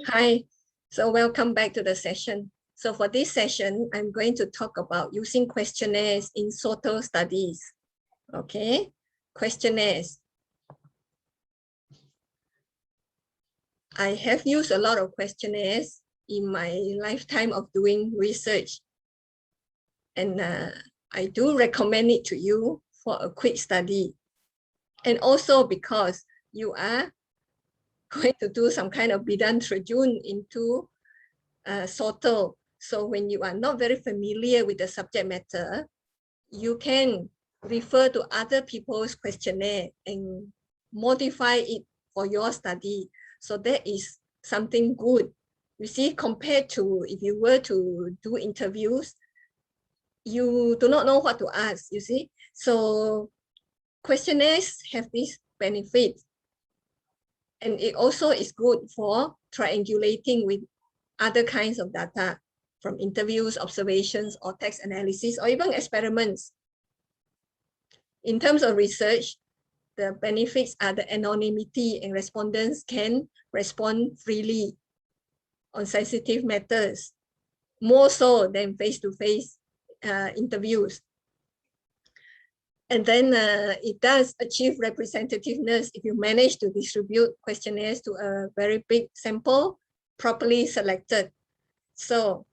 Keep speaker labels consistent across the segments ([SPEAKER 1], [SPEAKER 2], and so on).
[SPEAKER 1] Hi, so welcome back to the session. So for this session, I'm going to talk about using questionnaires in social studies. Okay, questionnaires. I have used a lot of questionnaires in my lifetime of doing research. And I do recommend it to you for a quick study. And also because you are going to do some kind of bidang terjun into social. So when you are not very familiar with the subject matter, you can refer to other people's questionnaire and modify it for your study. So that is something good. You see, compared to if you were to do interviews, you do not know what to ask, you see. So questionnaires have this benefit. And it also is good for triangulating with other kinds of data from interviews, observations, or text analysis, or even experiments. In terms of research, the benefits are the anonymity, and respondents can respond freely on sensitive matters, more so than face-to-face interviews. And then it does achieve representativeness if you manage to distribute questionnaires to a very big sample, properly selected. So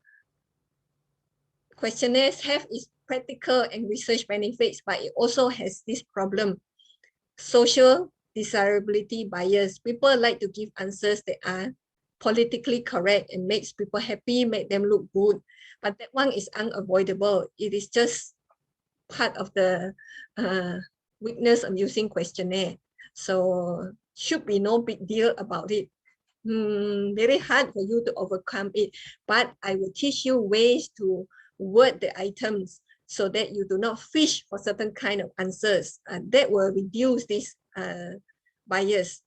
[SPEAKER 1] questionnaires have its practical and research benefits, but it also has this problem: social desirability bias. People like to give answers that are politically correct and makes people happy, make them look good. But that one is unavoidable. It is just part of the weakness of using questionnaire. So should be no big deal about it. Very hard for you to overcome it, but I will teach you ways to word the items so that you do not fish for certain kind of answers, and that will reduce this bias.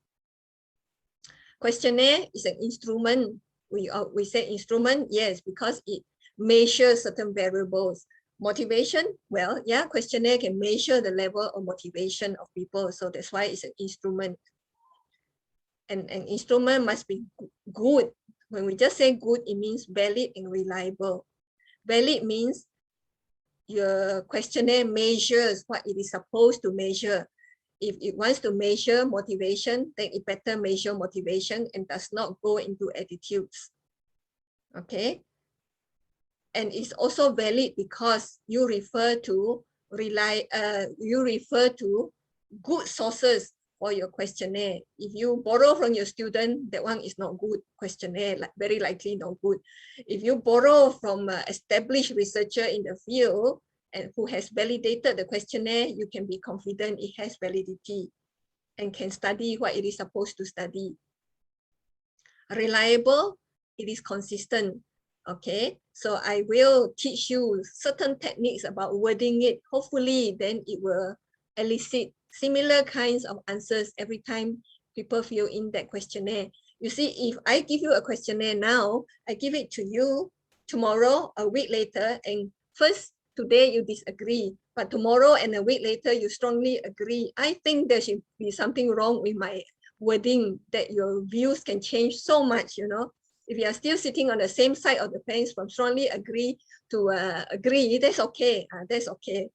[SPEAKER 1] Questionnaire is an instrument. We say instrument, yes, because it measures certain variables. Motivation, well, yeah, questionnaire can measure the level of motivation of people, so that's why it's an instrument. And an instrument must be good. When we just say good, it means valid and reliable. Valid means your questionnaire measures what it is supposed to measure. If it wants to measure motivation, then it better measure motivation and does not go into attitudes. Okay. And it's also valid because you refer to good sources for your questionnaire. If you borrow from your student, that one is not good questionnaire, like very likely not good. If you borrow from an established researcher in the field and who has validated the questionnaire, you can be confident it has validity and can study what it is supposed to study. Reliable, it is consistent. Okay, so I will teach you certain techniques about wording it. Hopefully, then it will elicit similar kinds of answers every time people fill in that questionnaire. You see, if I give you a questionnaire now, I give it to you tomorrow, a week later, and first today you disagree, but tomorrow and a week later you strongly agree. I think there should be something wrong with my wording, that your views can change so much, you know. If you are still sitting on the same side of the fence from strongly agree to agree, that's okay. That's okay.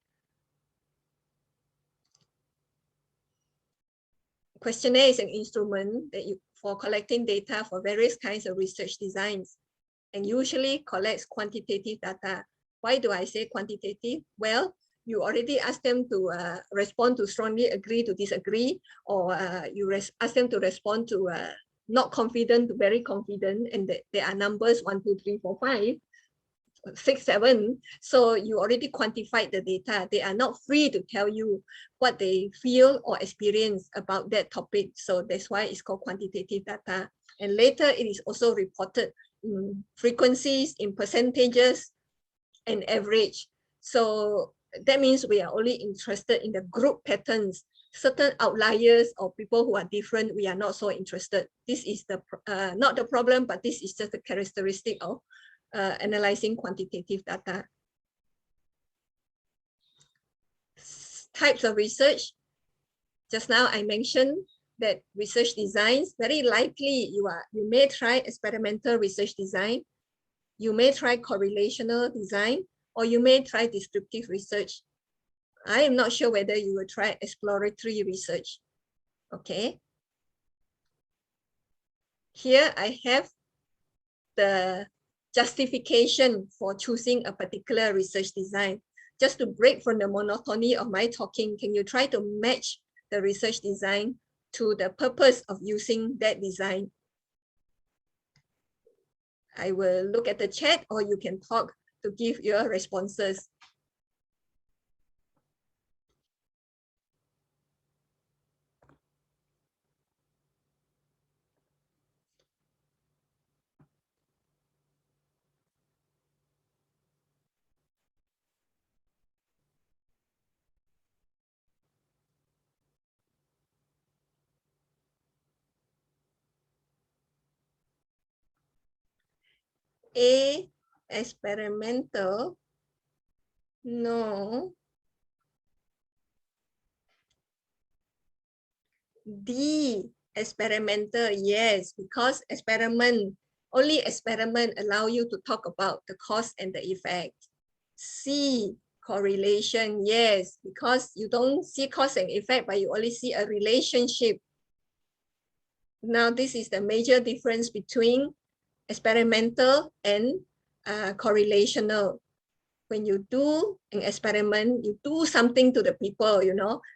[SPEAKER 1] Questionnaire is an instrument that for collecting data for various kinds of research designs, and usually collects quantitative data. Why do I say quantitative? Well, you already asked them to respond to strongly agree to disagree, or you ask them to respond to not confident to very confident, and there are numbers 1, 2, 3, 4, 5, 6, 7. So you already quantified the data. They are not free to tell you what they feel or experience about that topic. So that's why it's called quantitative data. And later it is also reported in frequencies, in percentages, and average. So that means we are only interested in the group patterns. Certain outliers or people who are different, we are not so interested. This is the not the problem, but this is just a characteristic of analyzing quantitative data. Types of research. Just now I mentioned that research designs, very likely you may try experimental research design, you may try correlational design, or you may try descriptive research. I am not sure whether you will try exploratory research. Okay. Here I have the justification for choosing a particular research design. Just to break from the monotony of my talking, can you try to match the research design to the purpose of using that design? I will look at the chat, or you can talk to give your responses. A, experimental. No. D, experimental. Yes, because only experiment allow you to talk about the cause and the effect. C, correlation. Yes, because you don't see cause and effect, but you only see a relationship. Now, this is the major difference between experimental and correlational. When you do an experiment, you do something to the people,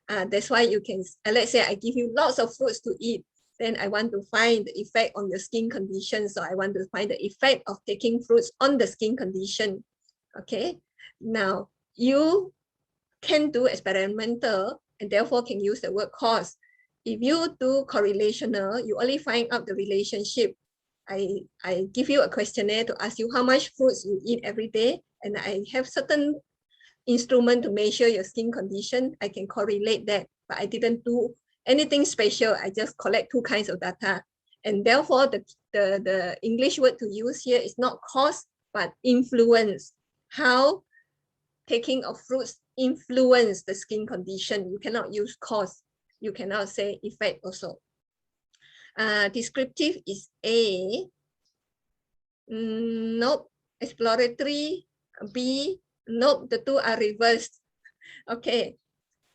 [SPEAKER 1] that's why you can, let's say I give you lots of fruits to eat, then I want to find the effect on your skin condition. So I want to find the effect of taking fruits on the skin condition. Okay, now you can do experimental and therefore can use the word cause. If you do correlational, you only find out the relationship. I give you a questionnaire to ask you how much fruits you eat every day, and I have certain instrument to measure your skin condition. I can correlate that, but I didn't do anything special. I just collect two kinds of data. And therefore, the English word to use here is not cause, but influence. How taking of fruits influence the skin condition. You cannot use cause. You cannot say effect also. Descriptive is A. Nope. Exploratory, B. Nope, the two are reversed. Okay.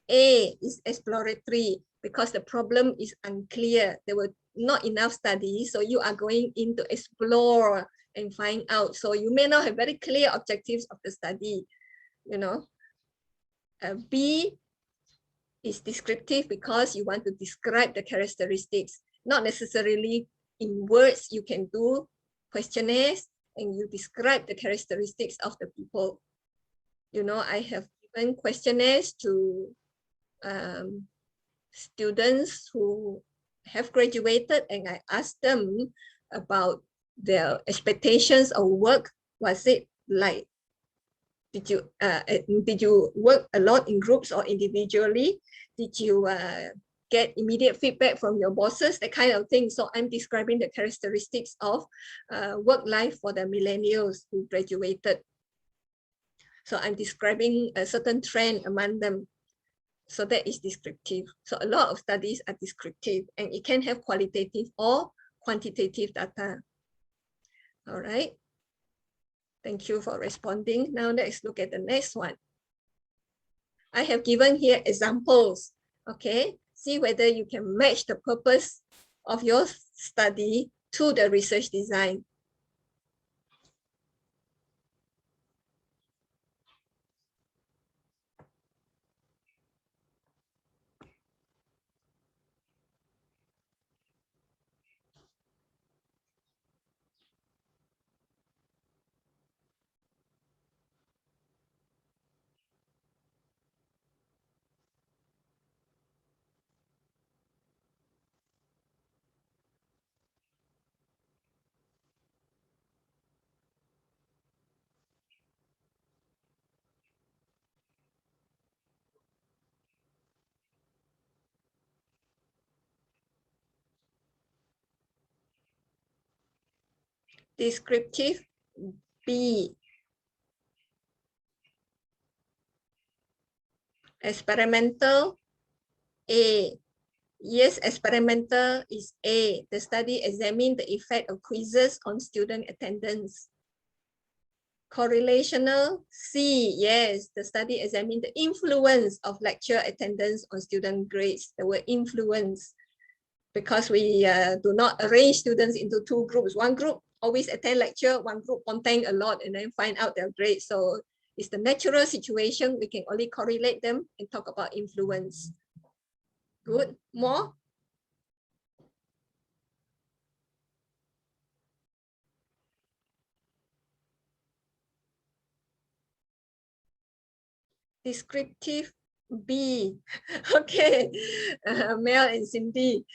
[SPEAKER 1] A is exploratory because the problem is unclear. There were not enough studies, so you are going in to explore and find out. So you may not have very clear objectives of the study, B is descriptive because you want to describe the characteristics, not necessarily in words. You can do questionnaires and you describe the characteristics of the people. I have given questionnaires to students who have graduated, and I asked them about their expectations of work. Was it like, did you work a lot in groups or individually? Did you get immediate feedback from your bosses, that kind of thing? So I'm describing the characteristics of work life for the millennials who graduated. So I'm describing a certain trend among them. So that is descriptive. So a lot of studies are descriptive, and it can have qualitative or quantitative data. All right. Thank you for responding. Now let's look at the next one. I have given here examples. Okay, see whether you can match the purpose of your study to the research design. Descriptive, B. Experimental, A. Yes, experimental is A. The study examined the effect of quizzes on student attendance. Correlational, C. Yes, the study examined the influence of lecture attendance on student grades. The word influence, because we do not arrange students into two groups. One group always attend lecture, one group contain a lot and then find out their grades. So it's the natural situation. We can only correlate them and talk about influence. Good. More? Descriptive, B. Okay. Mel and Cindy.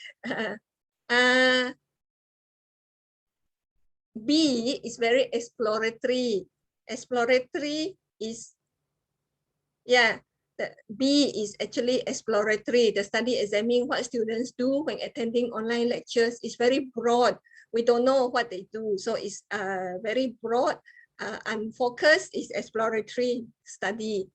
[SPEAKER 1] B is very exploratory. Exploratory is, yeah, the B is actually exploratory. The study examining what students do when attending online lectures is very broad. We don't know what they do. So it's very broad. Unfocused is exploratory study.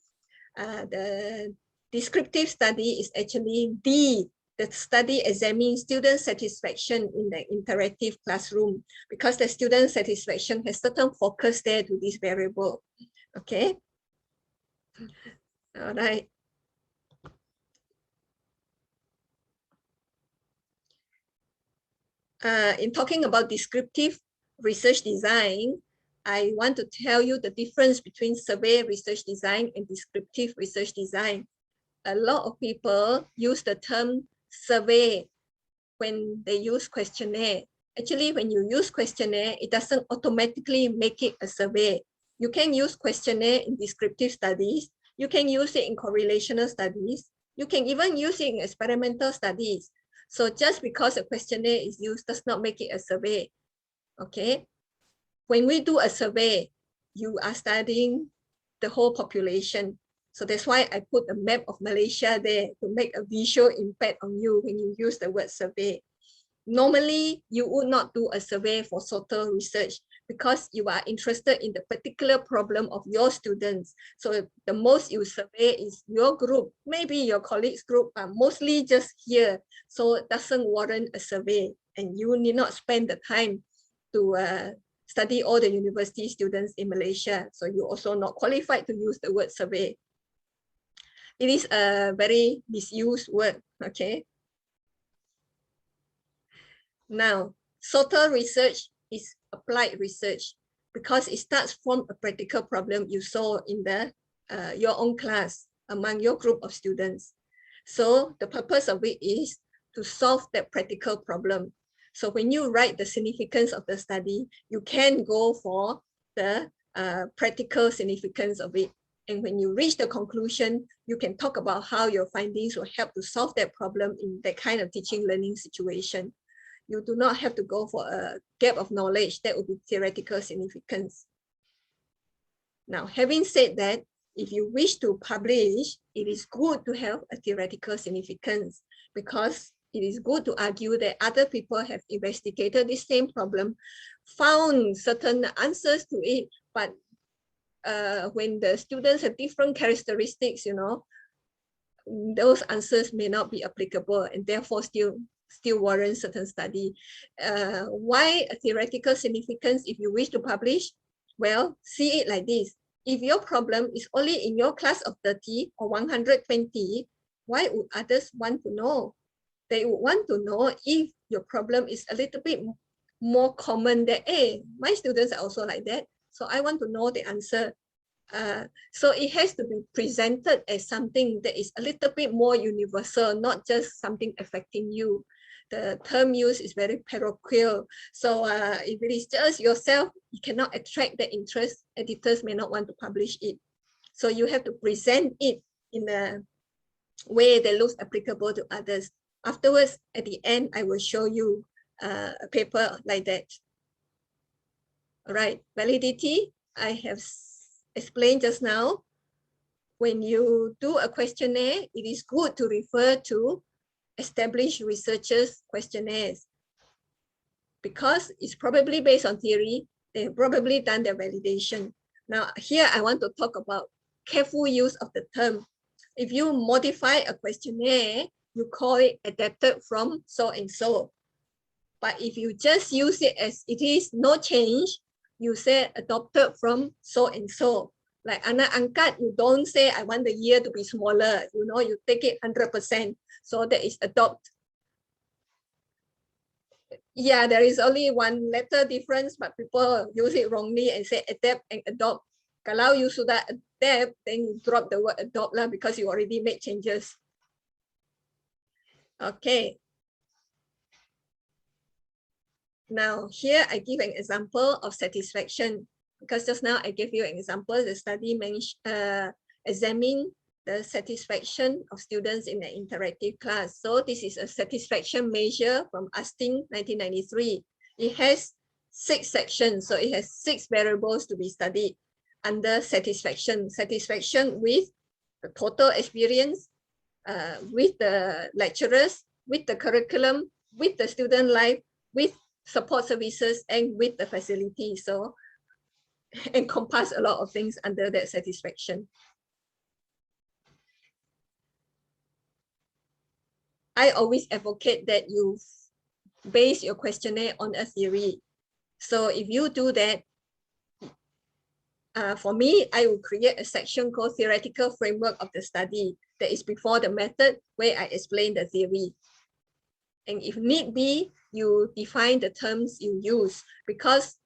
[SPEAKER 1] The descriptive study is actually D. The study examining student satisfaction in the interactive classroom, because the student satisfaction has certain focus there to this variable. Okay. All right. In talking about descriptive research design, I want to tell you the difference between survey research design and descriptive research design. A lot of people use the term survey when they use questionnaire. Actually, when you use questionnaire, it doesn't automatically make it a survey. You can use questionnaire in descriptive studies. You can use it in correlational studies. You can even use it in experimental studies. So just because a questionnaire is used does not make it a survey. Okay. When we do a survey, you are studying the whole population. So that's why I put a map of Malaysia there to make a visual impact on you when you use the word survey. Normally, you would not do a survey for SOTA research because you are interested in the particular problem of your students. So the most you survey is your group, maybe your colleagues group, but mostly just here. So it doesn't warrant a survey, and you need not spend the time to study all the university students in Malaysia. So you're also not qualified to use the word survey. It is a very misused word, okay? Now, SOTA research is applied research because it starts from a practical problem you saw in the your own class among your group of students. So the purpose of it is to solve that practical problem. So when you write the significance of the study, you can go for the practical significance of it. And when you reach the conclusion, you can talk about how your findings will help to solve that problem in that kind of teaching learning situation. You do not have to go for a gap of knowledge. That would be theoretical significance. Now, having said that, if you wish to publish, it is good to have a theoretical significance because it is good to argue that other people have investigated the same problem, found certain answers to it, but when the students have different characteristics, you know, those answers may not be applicable and therefore still warrant certain study. Why a theoretical significance if you wish to publish? Well, see it like this. If your problem is only in your class of 30 or 120, why would others want to know? They would want to know if your problem is a little bit more common that, hey, my students are also like that. So I want to know the answer. So it has to be presented as something that is a little bit more universal, not just something affecting you. The term used is very parochial. So if it is just yourself, you cannot attract the interest. Editors may not want to publish it. So you have to present it in a way that looks applicable to others. Afterwards, at the end, I will show you a paper like that. All right, validity, I have explained just now. When you do a questionnaire, it is good to refer to established researchers' questionnaires because it's probably based on theory. They've probably done their validation. Now, here I want to talk about careful use of the term. If you modify a questionnaire, you call it adapted from so and so. But if you just use it as it is, no change, you say adopted from so and so. Like anak angkat, you don't say I want the year to be smaller. You know, you take it 100%. So that is adopt. Yeah, there is only one letter difference, but people use it wrongly and say adapt and adopt. Kalau you sudah adapt, then you drop the word adopt lah because you already made changes. Okay. Now here I give an example of satisfaction because just now I gave you an example. The study examine the satisfaction of students in an interactive class. So this is a satisfaction measure from Asting 1993. It has 6 sections, so it has 6 variables to be studied under satisfaction. Satisfaction with the total experience, with the lecturers, with the curriculum, with the student life, with support services, and with the facility. So encompass a lot of things under that satisfaction. I always advocate that you base your questionnaire on a theory. So if you do that, for me, I will create a section called Theoretical Framework of the Study that is before the method where I explain the theory. And if need be, you define the terms you use because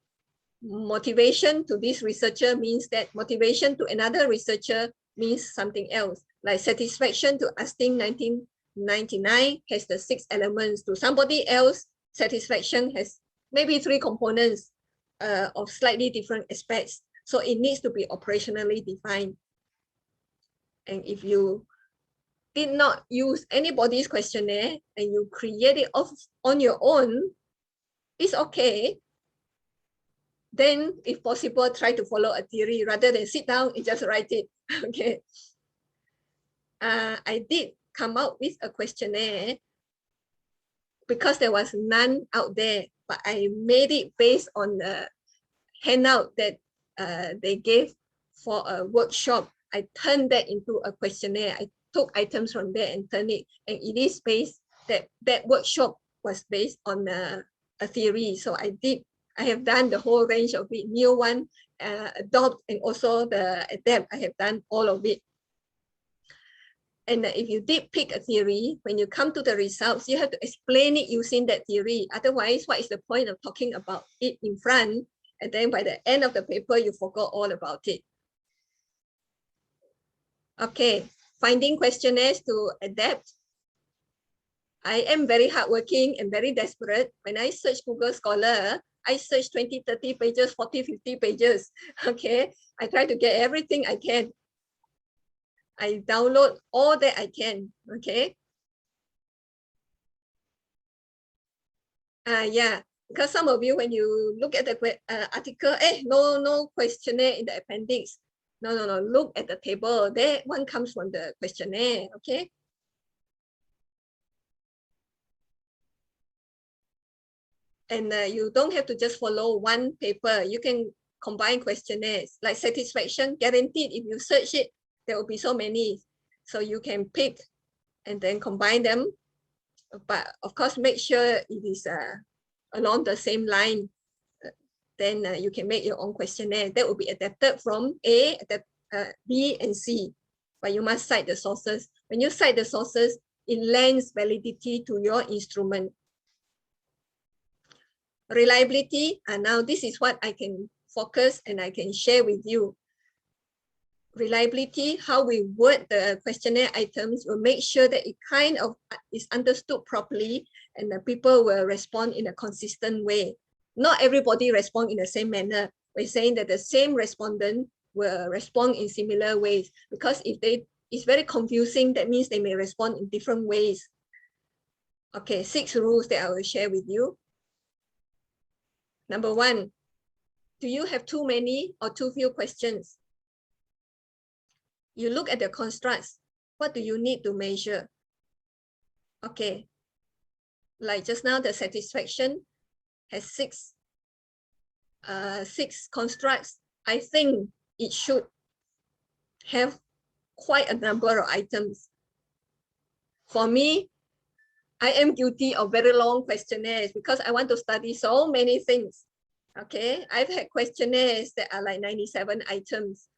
[SPEAKER 1] motivation to this researcher means that motivation to another researcher means something else. Like satisfaction to Asting 1999 has the 6 elements. To somebody else, satisfaction has maybe 3 components of slightly different aspects. So it needs to be operationally defined. And if you did not use anybody's questionnaire and you create it on your own, it's okay. Then, if possible, try to follow a theory rather than sit down and just write it. Okay. I did come out with a questionnaire because there was none out there, but I made it based on the handout that they gave for a workshop. I turned that into a questionnaire. I took items from there and turned it, and it is based that workshop was based on a theory. So I have done the whole range of it, new one, adopt, and also the adapt. I have done all of it. And if you did pick a theory, when you come to the results, you have to explain it using that theory. Otherwise, what is the point of talking about it in front? And then by the end of the paper, you forgot all about it. Okay, finding questionnaires to adapt. I am very hardworking and very desperate. When I search Google Scholar, I search 20, 30 pages, 40, 50 pages. Okay, I try to get everything I can. I download all that I can. Okay. Yeah, because some of you, when you look at the article, no questionnaire in the appendix. No, look at the table. That one comes from the questionnaire. Okay. And you don't have to just follow one paper. You can combine questionnaires like satisfaction, guaranteed. If you search it, there will be so many. So you can pick and then combine them. But of course, make sure it is along the same line. Then you can make your own questionnaire. That will be adapted from A, B, and C. But you must cite the sources. When you cite the sources, it lends validity to your instrument. Reliability, and now this is what I can focus and I can share with you. Reliability, how we word the questionnaire items will make sure that it kind of is understood properly and the people will respond in a consistent way. Not everybody respond in the same manner. We're saying that the same respondent will respond in similar ways because if it's very confusing, that means they may respond in different ways. Okay, 6 rules that I will share with you. Number 1, do you have too many or too few questions? You look at the constructs. What do you need to measure? Okay, like just now, the satisfaction has 6 constructs. I think it should have quite a number of items. For me, I am guilty of very long questionnaires because I want to study so many things. Okay, I've had questionnaires that are like 97 items.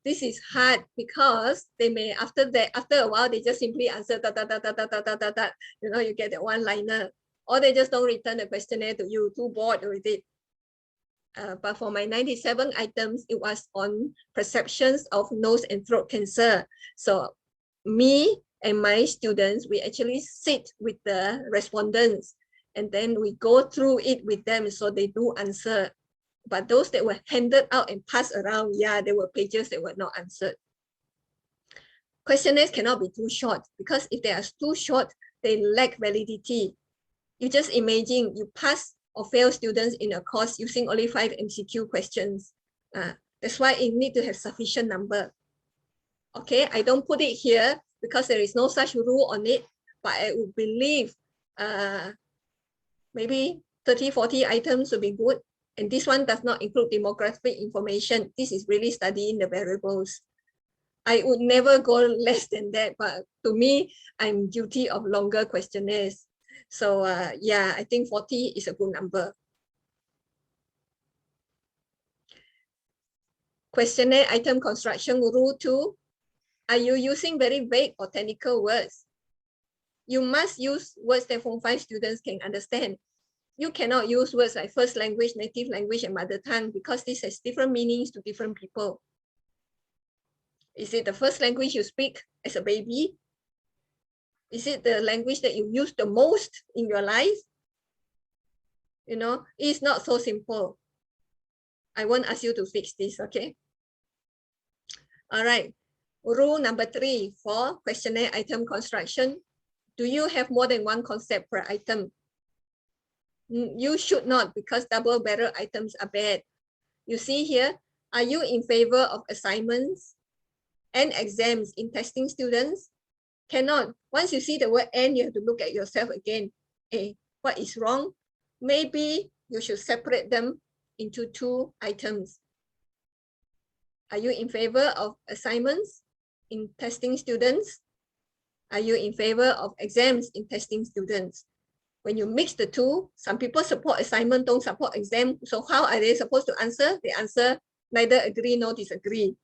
[SPEAKER 1] This is hard because they may after a while they just simply answer da da da da da da da da da. You know, you get the one-liner, or they just don't return the questionnaire to you, too bored with it. But for my 97 items, it was on perceptions of nose and throat cancer. So me and my students, we actually sit with the respondents and then we go through it with them so they do answer. But those that were handed out and passed around, yeah, there were pages that were not answered. Questionnaires cannot be too short because if they are too short, they lack validity. You just imagine you pass or fail students in a course using only 5 MCQ questions. That's why it needs to have sufficient number. Okay, I don't put it here because there is no such rule on it, but I would believe maybe 30, 40 items would be good. And this one does not include demographic information. This is really studying the variables. I would never go less than that, but to me, I'm guilty of longer questionnaires. So yeah, I think 40 is a good number. Questionnaire item construction rule 2. Are you using very vague or technical words? You must use words that Form 5 students can understand. You cannot use words like first language, native language, and mother tongue because this has different meanings to different people. Is it the first language you speak as a baby? Is it the language that you use the most in your life? You know, it's not so simple. I won't ask you to fix this, okay? All right. Rule number 3 for questionnaire item construction. Do you have more than one concept per item? You should not because double barrel items are bad. You see here, are you in favor of assignments and exams in testing students? Cannot. Once you see the word and, you have to look at yourself again. Hey, what is wrong? Maybe you should separate them into 2 items. Are you in favor of assignments in testing students? Are you in favor of exams in testing students? When you mix the 2, some people support assignment, don't support exam. So how are they supposed to answer? They answer neither agree nor disagree.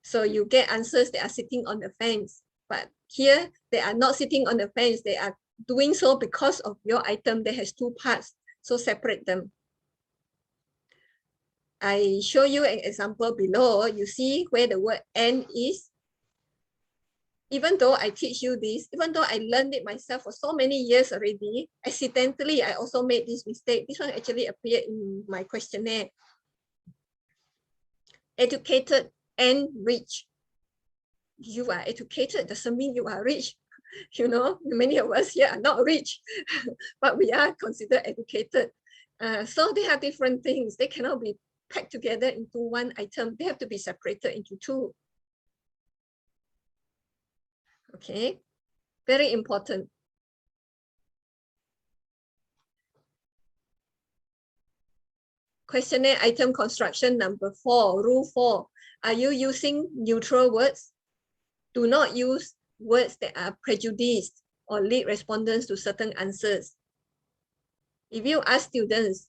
[SPEAKER 1] So you get answers that are sitting on the fence. But here, they are not sitting on the fence. They are doing so because of your item that has 2 parts. So separate them. I show you an example below. You see where the word and is. Even though I teach you this, even though I learned it myself for so many years already, accidentally, I also made this mistake. This one actually appeared in my questionnaire. Educated and rich. You are educated doesn't mean you are rich. You know, many of us here are not rich, but we are considered educated. So they are different things. They cannot be packed together into one item. They have to be separated into 2. Okay, very important. Questionnaire item construction number 4, rule 4. Are you using neutral words? Do not use words that are prejudiced or lead respondents to certain answers. If you ask students,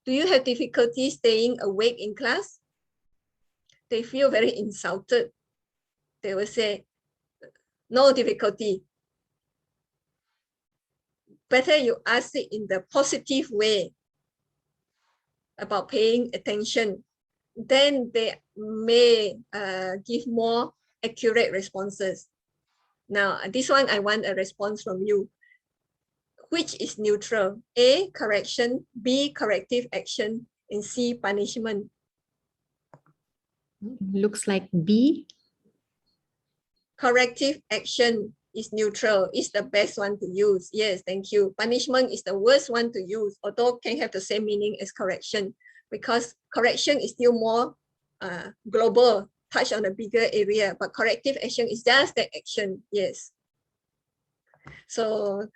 [SPEAKER 1] do you have difficulty staying awake in class? They feel very insulted. They will say, no difficulty. Better you ask it in the positive way about paying attention. Then they may give more accurate responses. Now, this one, I want a response from you. Which is neutral? A, correction, B, corrective action, and C, punishment.
[SPEAKER 2] Looks like B.
[SPEAKER 1] Corrective action is neutral. It's the best one to use. Yes, thank you. Punishment is the worst one to use, although can have the same meaning as correction, because correction is still more global, touch on a bigger area, but corrective action is just that action. Yes. So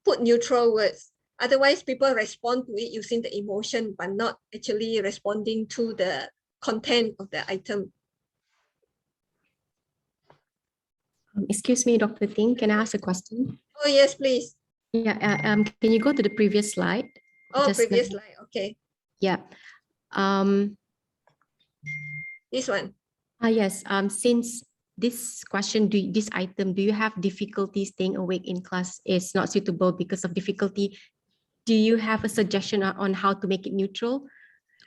[SPEAKER 1] put neutral words. Otherwise, people respond to it using the emotion, but not actually responding to the content of the item.
[SPEAKER 2] Excuse me, Dr. Ting, can I ask a question?
[SPEAKER 1] Oh, yes, please.
[SPEAKER 2] Yeah, can you go to the previous slide?
[SPEAKER 1] Oh,
[SPEAKER 2] Just
[SPEAKER 1] previous
[SPEAKER 2] now.
[SPEAKER 1] slide. Okay.
[SPEAKER 2] Yeah.
[SPEAKER 1] This one.
[SPEAKER 2] Yes. Since this question, this item, do you have difficulty staying awake in class is not suitable because of difficulty? Do you have a suggestion on how to make it neutral?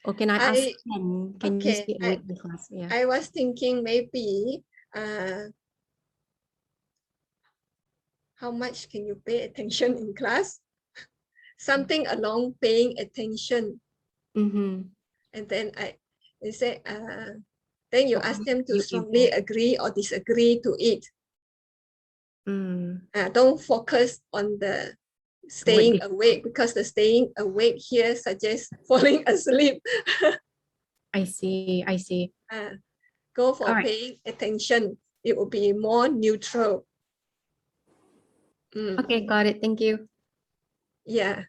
[SPEAKER 2] Or can I ask Ken, can you stay awake in class? Yeah.
[SPEAKER 1] I was thinking maybe how much can you pay attention in class? Something along paying attention.
[SPEAKER 2] Mm-hmm.
[SPEAKER 1] And then they say, then you ask them to strongly agree or disagree to it. Don't focus on the staying awake, because the staying awake here suggests falling asleep.
[SPEAKER 2] I see.
[SPEAKER 1] Go for paying attention. It will be more neutral.
[SPEAKER 2] Okay, got it. Thank you.
[SPEAKER 1] Yeah.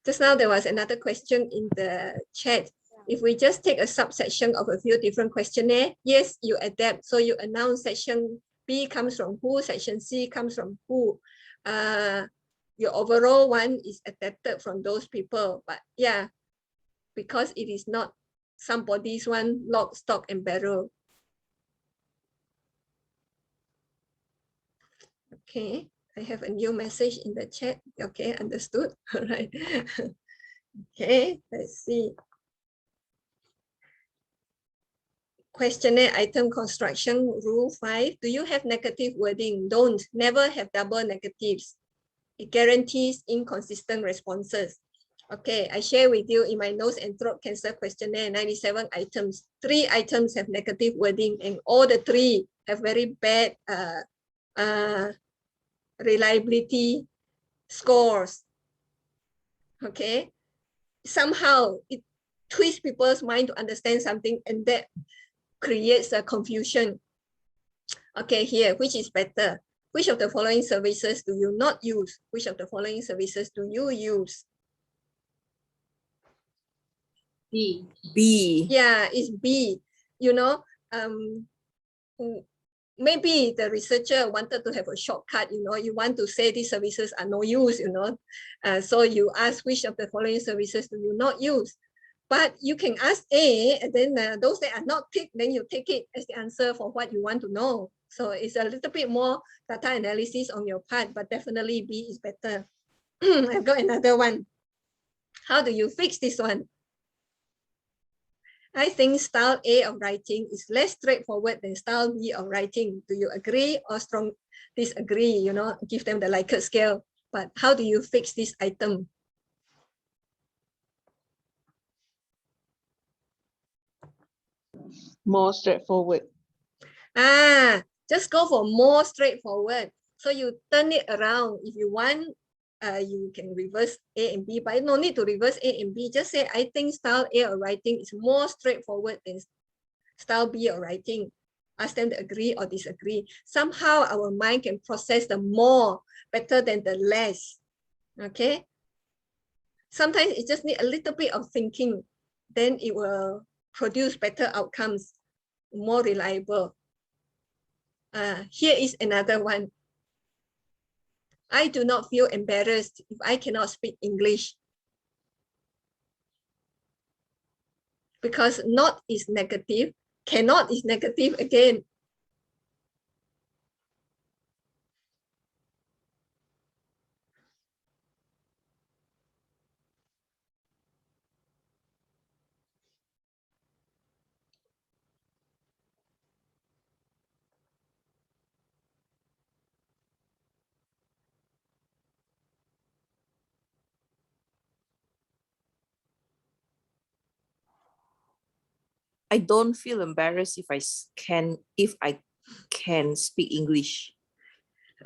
[SPEAKER 1] Just now there was another question in the chat. If we just take a subsection of a few different questionnaire, yes, you adapt. So you announce section B comes from who, section C comes from who. Your overall one is adapted from those people. But yeah, because it is not somebody's one, lock, stock, and barrel. Okay, I have a new message in the chat. Okay, understood. All right. Okay, let's see. Questionnaire item construction rule 5. Do you have negative wording? Don't. Never have double negatives. It guarantees inconsistent responses. Okay, I share with you in my nose and throat cancer questionnaire, 97 items. 3 items have negative wording, and all the 3 have very bad reliability scores. Okay, somehow it twists people's mind to understand something, and that creates a confusion. Okay, here, which is better? Which of the following services do you not use? Which of the following services do you use?
[SPEAKER 3] B. B.
[SPEAKER 1] Yeah, it's B. You know, maybe the researcher wanted to have a shortcut, you know, you want to say these services are no use, you know. So you ask which of the following services do you not use? But you can ask A, and then those that are not ticked, then you take it as the answer for what you want to know. So it's a little bit more data analysis on your part, but definitely B is better. I've got another one. How do you fix this one? I think style A of writing is less straightforward than style B of writing. Do you agree or strong disagree? You know, give them the Likert scale. But how do you fix this item?
[SPEAKER 3] More straightforward.
[SPEAKER 1] Just go for more straightforward. So you turn it around. If you want, you can reverse A and B, but no need to reverse A and B. Just say, I think style A of writing is more straightforward than style B of writing. Ask them to agree or disagree. Somehow our mind can process the more better than the less. Okay? Sometimes it just needs a little bit of thinking. Then it will produce better outcomes, more reliable. Here is another one. I do not feel embarrassed if I cannot speak English. Because not is negative, cannot is negative again.
[SPEAKER 3] I don't feel embarrassed if I can speak English.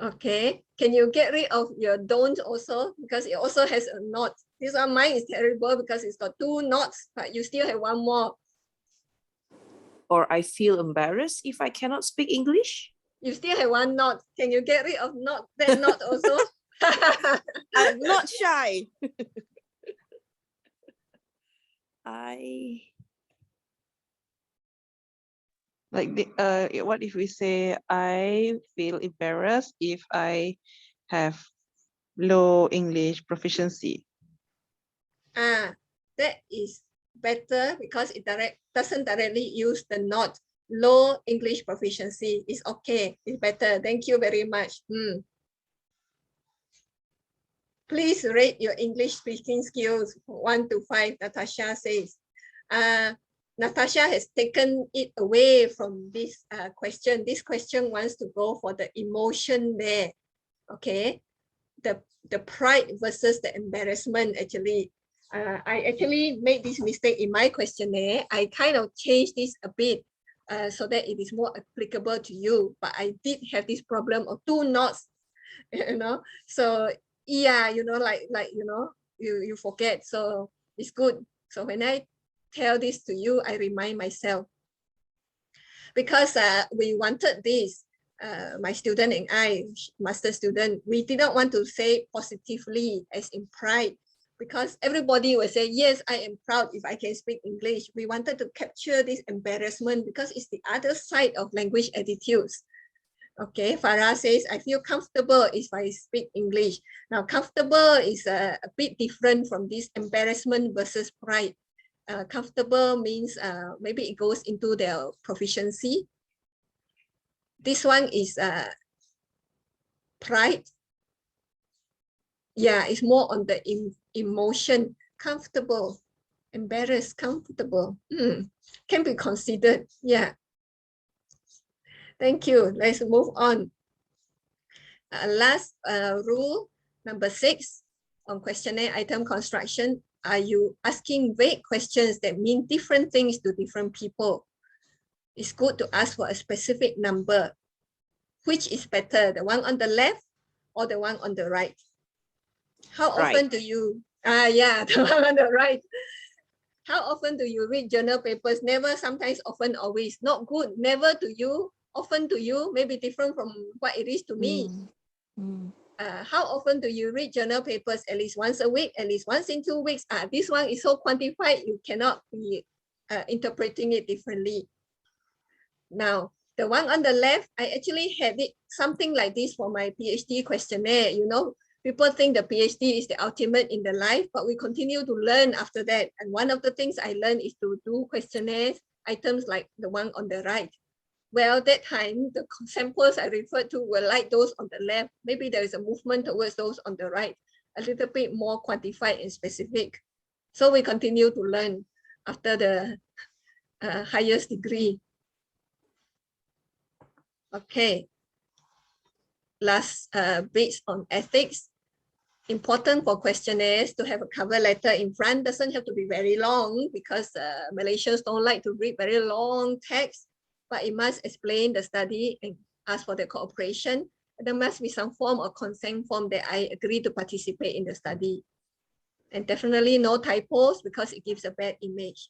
[SPEAKER 1] Okay, can you get rid of your don't also? Because it also has a not. This one mine is terrible because it's got 2 nots, but you still have 1 more.
[SPEAKER 3] Or I feel embarrassed if I cannot speak English.
[SPEAKER 1] You still have 1 not. Can you get rid of not that not also?
[SPEAKER 3] I'm not shy. Like what if we say I feel embarrassed if I have low English proficiency?
[SPEAKER 1] That is better because it doesn't directly use the not. Low English proficiency is okay. It's better. Thank you very much. Please rate your English speaking skills 1 to 5, Natasha says. Natasha has taken it away from this question. This question wants to go for the emotion there. Okay. The pride versus the embarrassment actually. I actually made this mistake in my questionnaire. I kind of changed this a bit so that it is more applicable to you. But I did have this problem of 2 nots, you know. So yeah, you know, like you know, you forget. So it's good. So when I tell this to you, I remind myself because we wanted this. My student and I, master student, we didn't want to say positively as in pride because everybody will say, yes, I am proud if I can speak English. We wanted to capture this embarrassment because it's the other side of language attitudes. Okay, Farah says, I feel comfortable if I speak English. Now, comfortable is a bit different from this embarrassment versus pride. Comfortable means maybe it goes into their proficiency. This one is pride. Yeah, it's more on the emotion. Comfortable, embarrassed, comfortable. Can be considered. Yeah. Thank you. Let's move on. Last rule, number 6 on questionnaire item construction. Are you asking vague questions that mean different things to different people? It's good to ask for a specific number. Which is better, the one on the left or the one on the right? How often do you, yeah, the one on the right. How often do you read journal papers? Never, sometimes, often, always. Not good. Never to you, often to you, maybe different from what it is to me. How often do you read journal papers? At least once a week, at least once in 2 weeks. This one is so quantified, you cannot be interpreting it differently. Now, the one on the left, I actually had it something like this for my PhD questionnaire. You know, people think the PhD is the ultimate in the life, but we continue to learn after that. And one of the things I learned is to do questionnaires, items like the one on the right. Well, that time, the samples I referred to were like those on the left. Maybe there is a movement towards those on the right, a little bit more quantified and specific. So we continue to learn after the highest degree. Okay. Last bits on ethics. Important for questionnaires to have a cover letter in front. Doesn't have to be very long because Malaysians don't like to read very long text, but it must explain the study and ask for the cooperation. There must be some form of consent form that I agree to participate in the study. And definitely no typos because it gives a bad image.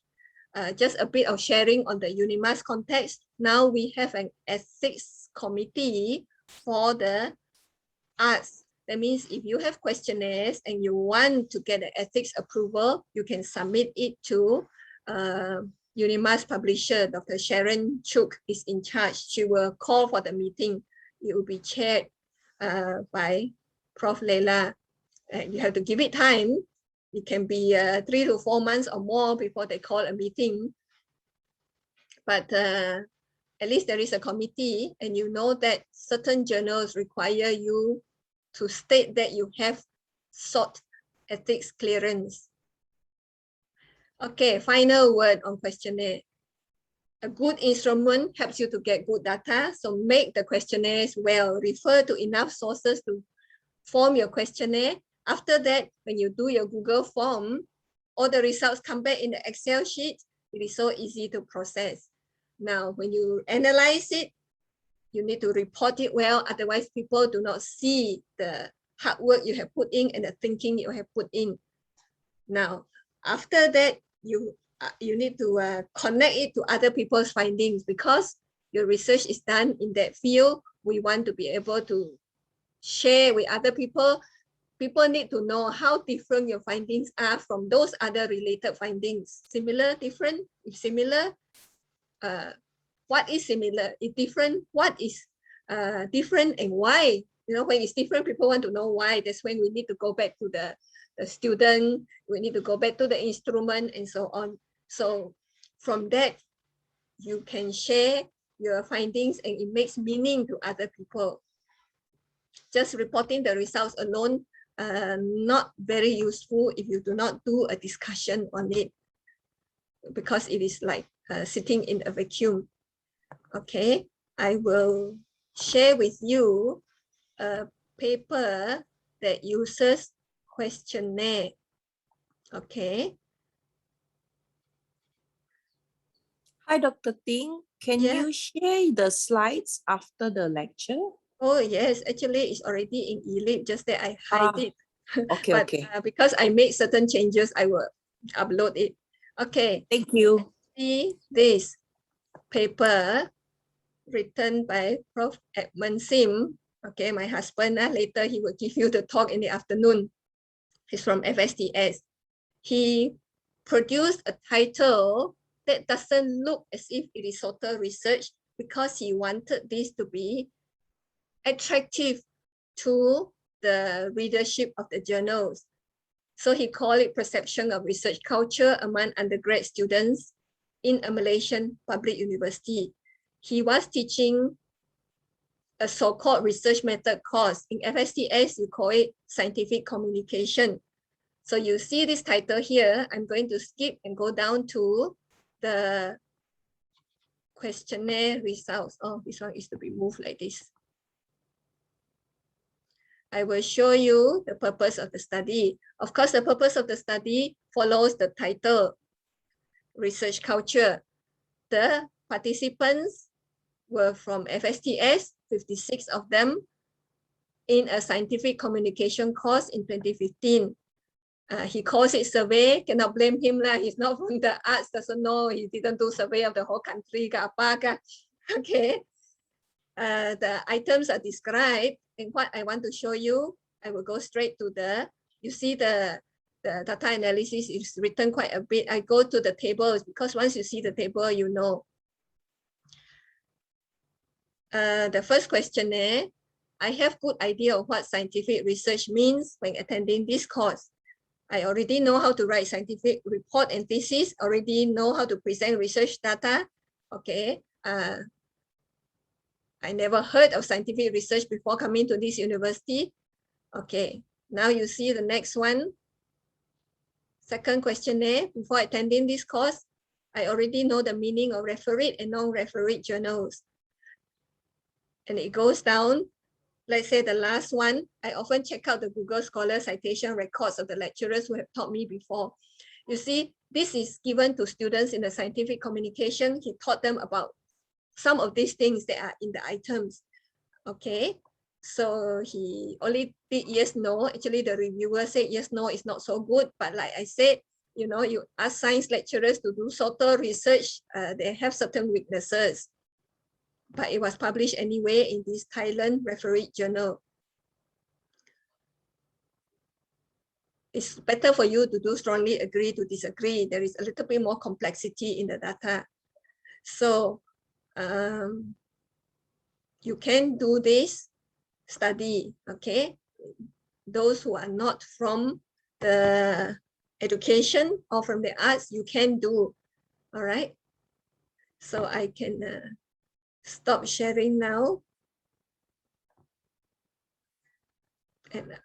[SPEAKER 1] Just a bit of sharing on the UNIMAS context. Now we have an ethics committee for the arts. That means if you have questionnaires and you want to get an ethics approval, you can submit it to UNIMAS publisher. Dr. Sharon Chuk is in charge. She will call for the meeting. It will be chaired by Prof. Leila. You have to give it time. It can be 3 to 4 months or more before they call a meeting. But at least there is a committee, and you know that certain journals require you to state that you have sought ethics clearance. Okay, final word on questionnaire. A good instrument helps you to get good data, so make the questionnaires well. Refer to enough sources to form your questionnaire. After that, when you do your Google form, all the results come back in the Excel sheet. It is so easy to process. Now, when you analyze it, you need to report it well. Otherwise, people do not see the hard work you have put in and the thinking you have put in. Now, after that, you need to connect it to other people's findings because your research is done in that field. We want to be able to share with other people. People need to know how different your findings are from those other related findings. Similar, different? If similar, what is similar, is different, what is different and why. You know, when it's different, people want to know why. That's when we need to go back to the student, we need to go back to the instrument and so on. So from that, you can share your findings and it makes meaning to other people. Just reporting the results alone, not very useful if you do not do a discussion on it, because it is like sitting in a vacuum. Okay, I will share with you a paper that uses questionnaire. Okay.
[SPEAKER 4] Hi, Dr. Ting. Can
[SPEAKER 1] Yeah.
[SPEAKER 4] you share the slides after the lecture?
[SPEAKER 1] Oh, yes. Actually, it's already in eLib, just that I hide it.
[SPEAKER 4] Okay,
[SPEAKER 1] but
[SPEAKER 4] okay.
[SPEAKER 1] Because I made certain changes, I will upload it. Okay.
[SPEAKER 4] Thank you.
[SPEAKER 1] See this paper written by Prof. Edmund Sim. Okay, my husband, later he will give you the talk in the afternoon. He's from FSTS. He produced a title that doesn't look as if it is total research, because he wanted this to be attractive to the readership of the journals. So he called it Perception of Research Culture Among Undergrad Students in a Malaysian Public University. He was teaching a so-called research method course. In FSTS, you call it scientific communication. So you see this title here. I'm going to skip and go down to the questionnaire results. Oh, this one is to be moved like this. I will show you the purpose of the study. Of course, the purpose of the study follows the title, research culture. The participants were from FSTS, 56 of them, in a scientific communication course in 2015. He calls it survey, cannot blame him lah. He's not from the arts, doesn't know. He didn't do survey of the whole country. Okay. The items are described, and what I want to show you, I will go straight to the, you see the data analysis is written quite a bit. I go to the tables because once you see the table, you know. The first questionnaire, I have good idea of what scientific research means when attending this course. I already know how to write scientific report and thesis, already know how to present research data. Okay. I never heard of scientific research before coming to this university. Okay, now you see the next one. Second questionnaire, before attending this course, I already know the meaning of refereed and non-refereed journals. And it goes down. Let's say the last one, I often check out the Google Scholar citation records of the lecturers who have taught me before. You see, this is given to students in the scientific communication. He taught them about some of these things that are in the items. Okay, so he only did yes, no. Actually, the reviewer said yes, no is not so good. But like I said, you know, you ask science lecturers to do SOTA research, they have certain weaknesses. But it was published anyway in this Thailand refereed journal. It's better for you to do strongly agree to disagree. There is a little bit more complexity in the data. So you can do this study, okay? Those who are not from the education or from the arts, you can do, all right? So I can stop sharing now. And